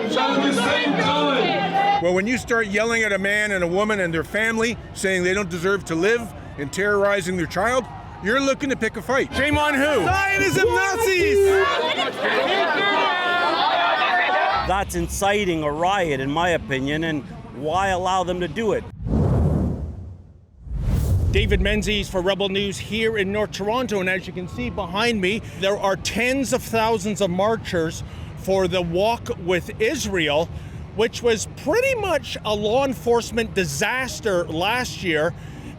and children. Well, when you start yelling at a man and a woman and their family, saying they don't deserve to live, and terrorizing their child, you're looking to pick a fight. Shame on who? Zionism Nazis! That's inciting a riot, in my opinion, and why allow them to do it? David Menzies for Rebel News here in North Toronto, and as you can see behind me, there are tens of thousands of marchers for the Walk with Israel, which was pretty much a law enforcement disaster last year.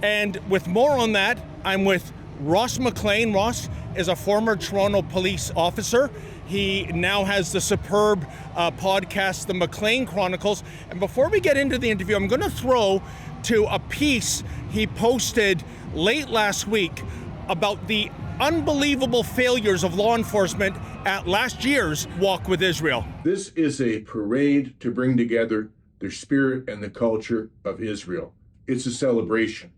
And with more on that, I'm with Ross McLean. Ross is a former Toronto police officer. He now has the superb podcast, The McLean Chronicles. And before we get into the interview, I'm going to throw to a piece he posted late last week about the unbelievable failures of law enforcement at last year's Walk with Israel. This is a parade to bring together the spirit and the culture of Israel. It's a celebration.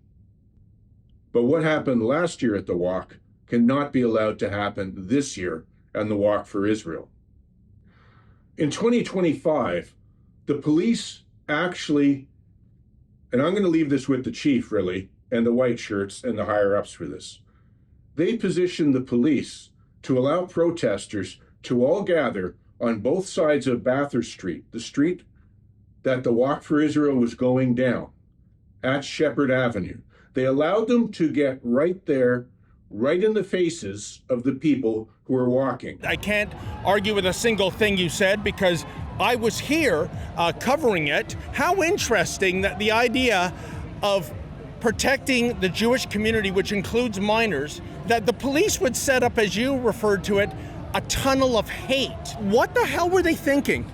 But what happened last year at the Walk cannot be allowed to happen this year on the Walk for Israel. In 2025, the police actually, and I'm going to leave this with the chief really, and the white shirts and the higher ups for this. They positioned the police to allow protesters to all gather on both sides of Bathurst Street, the street that the Walk for Israel was going down, at Shepherd Avenue. They allowed them to get right there, right in the faces of the people who are walking. I can't argue with a single thing you said because I was here covering it. How interesting that the idea of protecting the Jewish community, which includes minors, that the police would set up, as you referred to it, a tunnel of hate. What the hell were they thinking?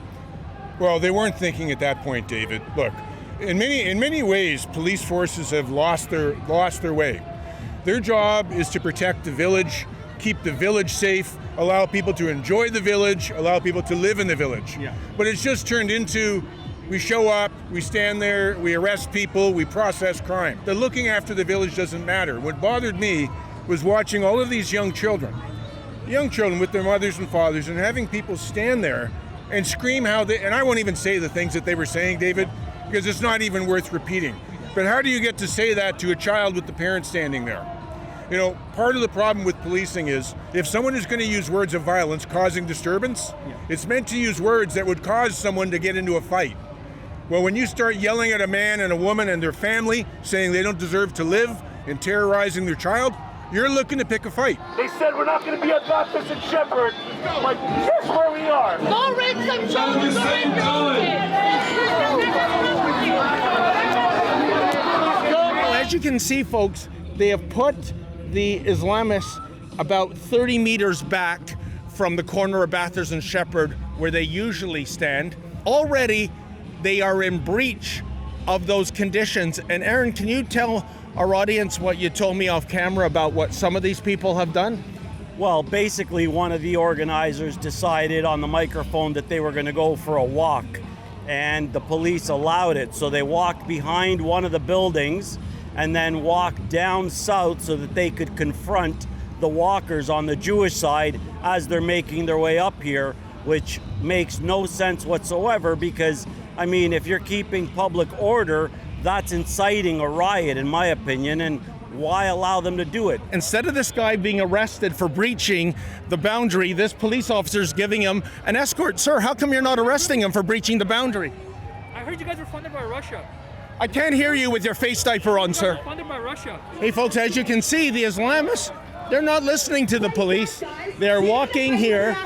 Well, they weren't thinking at that point, David. Look, in many ways, police forces have lost their way. Their job is to protect the village, keep the village safe, allow people to enjoy the village, allow people to live in the village. Yeah. But it's just turned into, we show up, we stand there, we arrest people, we process crime. The looking after the village doesn't matter. What bothered me was watching all of these young children with their mothers and fathers, and having people stand there and scream and I won't even say the things that they were saying, David, because it's not even worth repeating. But how do you get to say that to a child with the parents standing there? You know, part of the problem with policing is if someone is going to use words of violence causing disturbance, it's meant to use words that would cause someone to get into a fight. Well, when you start yelling at a man and a woman and their family, saying they don't deserve to live and terrorizing their child, you're looking to pick a fight. They said we're not going to be at Baptist and Shepherd. Like, guess where we are? No rapes and children. As you can see, folks, they have put the Islamists about 30 meters back from the corner of Bathurst and Shepherd, where they usually stand. Already, they are in breach of those conditions. And Aaron, can you tell our audience what you told me off camera about what some of these people have done? Well, basically, one of the organizers decided on the microphone that they were going to go for a walk, and the police allowed it. So they walked behind one of the buildings and then walked down south so that they could confront the walkers on the Jewish side as they're making their way up here, which makes no sense whatsoever because, I mean, if you're keeping public order, that's inciting a riot, in my opinion, and why allow them to do it? Instead of this guy being arrested for breaching the boundary, this police officer is giving him an escort. Sir, how come you're not arresting him for breaching the boundary? I heard you guys were funded by Russia. I can't hear you with your face diaper on, sir. Funded by Russia. Hey, folks, as you can see, the Islamists, they're not listening to the police. They're walking here.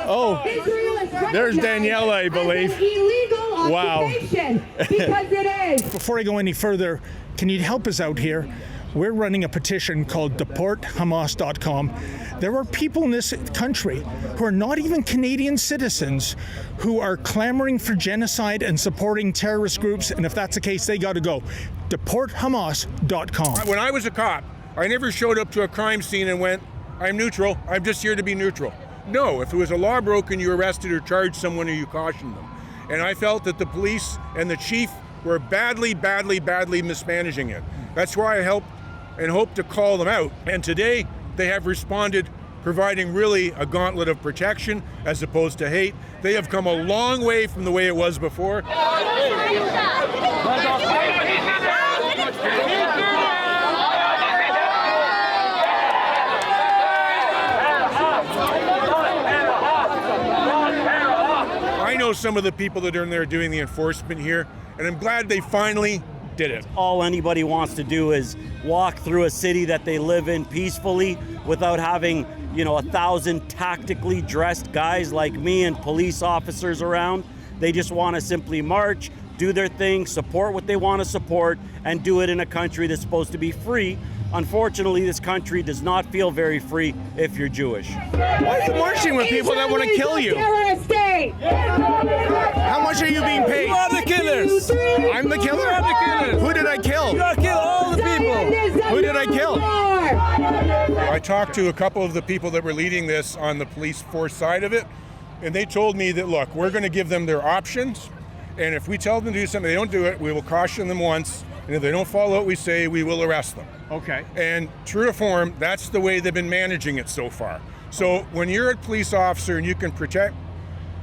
Oh, there's Daniela, I believe. Wow. Before I go any further, can you help us out here? We're running a petition called deporthamas.com. There are people in this country who are not even Canadian citizens who are clamoring for genocide and supporting terrorist groups, and if that's the case, they got to go. Deporthamas.com. When I was a cop, I never showed up to a crime scene and went, I'm neutral, I'm just here to be neutral. No, if it was a law broken, you arrested or charged someone or you cautioned them. And I felt that the police and the chief were badly mismanaging it. That's why I helped and hope to call them out. And today, they have responded providing really a gauntlet of protection as opposed to hate. They have come a long way from the way it was before. I know some of the people that are in there doing the enforcement here, and I'm glad they finally did it. All anybody wants to do is walk through a city that they live in peacefully without having, 1,000 tactically dressed guys like me and police officers around. They just want to simply march, do their thing, support what they want to support, and do it in a country that's supposed to be free. Unfortunately, this country does not feel very free if you're Jewish. Why are you marching with people that want to kill you? How much are you being paid? You are the killers. I'm the killer? You are the killers. Who did I kill? You are killing all the people. Who did I kill? I talked to a couple of the people that were leading this on the police force side of it, and they told me that, look, we're going to give them their options, and if we tell them to do something, they don't do it, we will caution them once, and if they don't follow what we say, we will arrest them. Okay. And true to form, that's the way they've been managing it so far. So when you're a police officer and you can protect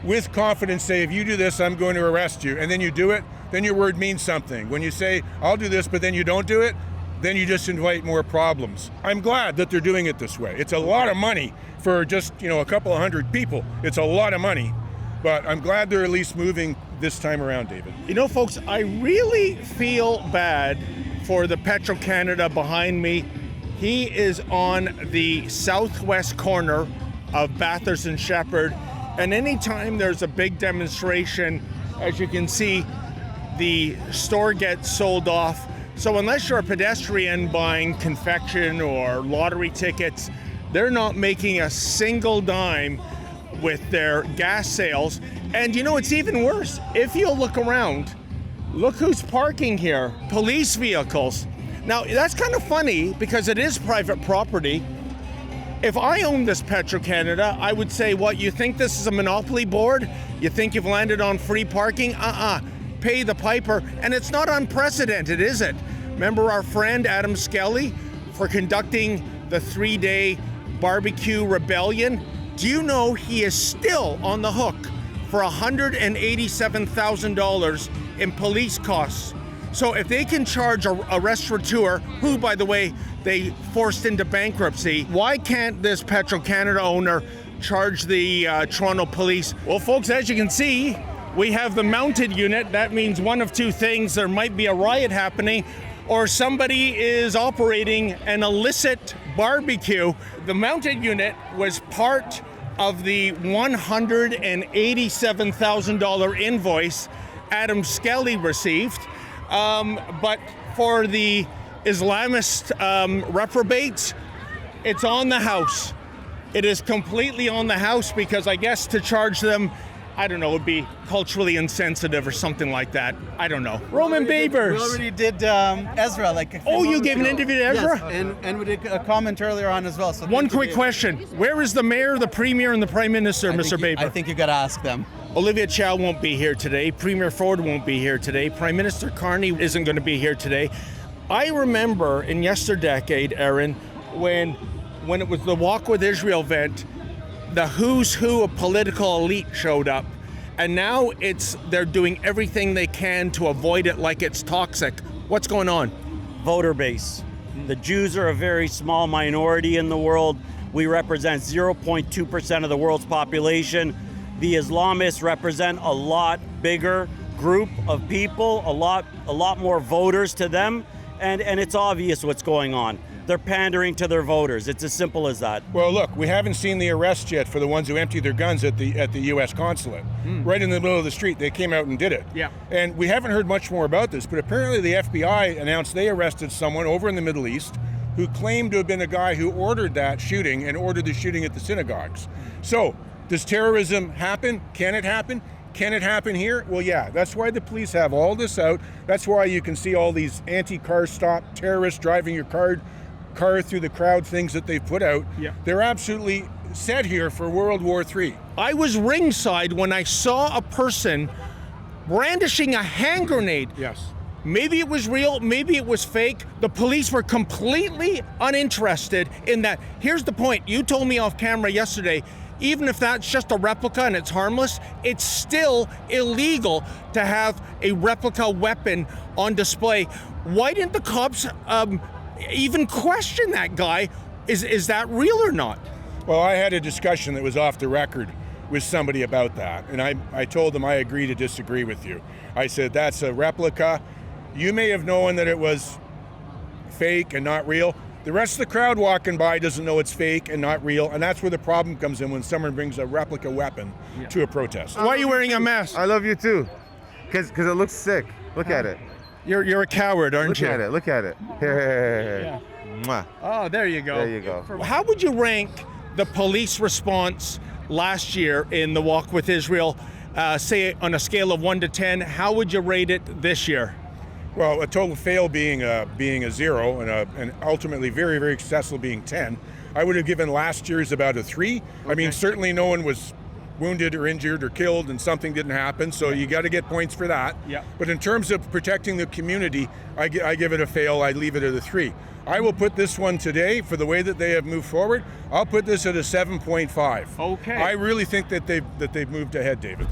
with confidence, say, if you do this, I'm going to arrest you, and then you do it, then your word means something. When you say, I'll do this, but then you don't do it, then you just invite more problems. I'm glad that they're doing it this way. It's a lot of money for just, a couple of hundred people. It's a lot of money, but I'm glad they're at least moving this time around, David. Folks, I really feel bad for the Petro-Canada behind me. He is on the southwest corner of Bathurst and Shepherd, and anytime there's a big demonstration, as you can see, the store gets sold off. So unless you're a pedestrian buying confection or lottery tickets, they're not making a single dime with their gas sales. And it's even worse. If you look around, look who's parking here. Police vehicles. Now, that's kind of funny because it is private property. If I owned this Petro-Canada, I would say, what, you think this is a monopoly board? You think you've landed on free parking? Pay the piper. And it's not unprecedented, is it? Remember our friend Adam Skelly for conducting the 3-day barbecue rebellion? Do you know he is still on the hook for $187,000 in police costs? So if they can charge a restaurateur, who, by the way, they forced into bankruptcy, why can't this Petro-Canada owner charge the Toronto police? Well, folks, as you can see, we have the mounted unit. That means one of two things. There might be a riot happening, or somebody is operating an illicit barbecue. The mounted unit was part of the $187,000 invoice Adam Skelly received. But for the Islamist reprobates, it's on the house. It is completely on the house because I guess to charge them, I don't know, it would be culturally insensitive or something like that. I don't know. Roman Babers. We already did Ezra. You gave an interview to Ezra? Yes, and we did a comment earlier on as well. So one quick question. Where is the mayor, the premier, and the prime minister, Mr. Baber? I think you got to ask them. Olivia Chow won't be here today. Premier Ford won't be here today. Prime Minister Carney isn't going to be here today. I remember in yesterdecade, Aaron, when it was the Walk with Israel event, the who's who of political elite showed up, and now they're doing everything they can to avoid it like it's toxic. What's going on? Voter base. The Jews are a very small minority in the world. We represent 0.2% of the world's population. The Islamists represent a lot bigger group of people, a lot more voters to them, and it's obvious what's going on. They're pandering to their voters. It's as simple as that. Well, look, we haven't seen the arrest yet for the ones who emptied their guns at the U.S. consulate. Right in the middle of the street, they came out and did it. Yeah. And we haven't heard much more about this, but apparently the FBI announced they arrested someone over in the Middle East who claimed to have been a guy who ordered that shooting and ordered the shooting at the synagogues. So, does terrorism happen? Can it happen? Can it happen here? Well, yeah, that's why the police have all this out. That's why you can see all these anti-car stop terrorists driving your car through the crowd things that they've put out. Yeah. They're absolutely set here for World War III. I was ringside when I saw a person brandishing a hand grenade. Yes. Maybe it was real, maybe it was fake. The police were completely uninterested in that. Here's the point. You told me off camera yesterday, even if that's just a replica and it's harmless, it's still illegal to have a replica weapon on display. Why didn't the cops even question that guy? Is that real or not? Well, I had a discussion that was off the record with somebody about that, and I told them I agree to disagree with you. I said, that's a replica. You may have known that it was fake and not real. The rest of the crowd walking by doesn't know it's fake and not real, and that's where the problem comes in when someone brings a replica weapon to a protest. Why are you wearing a mask? I love you too, because it looks sick. Look at it. You're a coward, aren't Look you? at it. Look at it. Hey. Mwah. Oh, there you go. There you go. How would you rank the police response last year in the Walk with Israel? Say on a scale of 1 to 10, how would you rate it this year? Well, a total fail being a 0 and ultimately very, very successful being 10. I would have given last year's about a 3. I mean, certainly no one was wounded or injured or killed and something didn't happen, so you got to get points for that. Yeah. But in terms of protecting the community, I give it a fail. I leave it at a 3. I will put this one today, for the way that they have moved forward, I'll put this at a 7.5. Okay. I really think that they've moved ahead, David.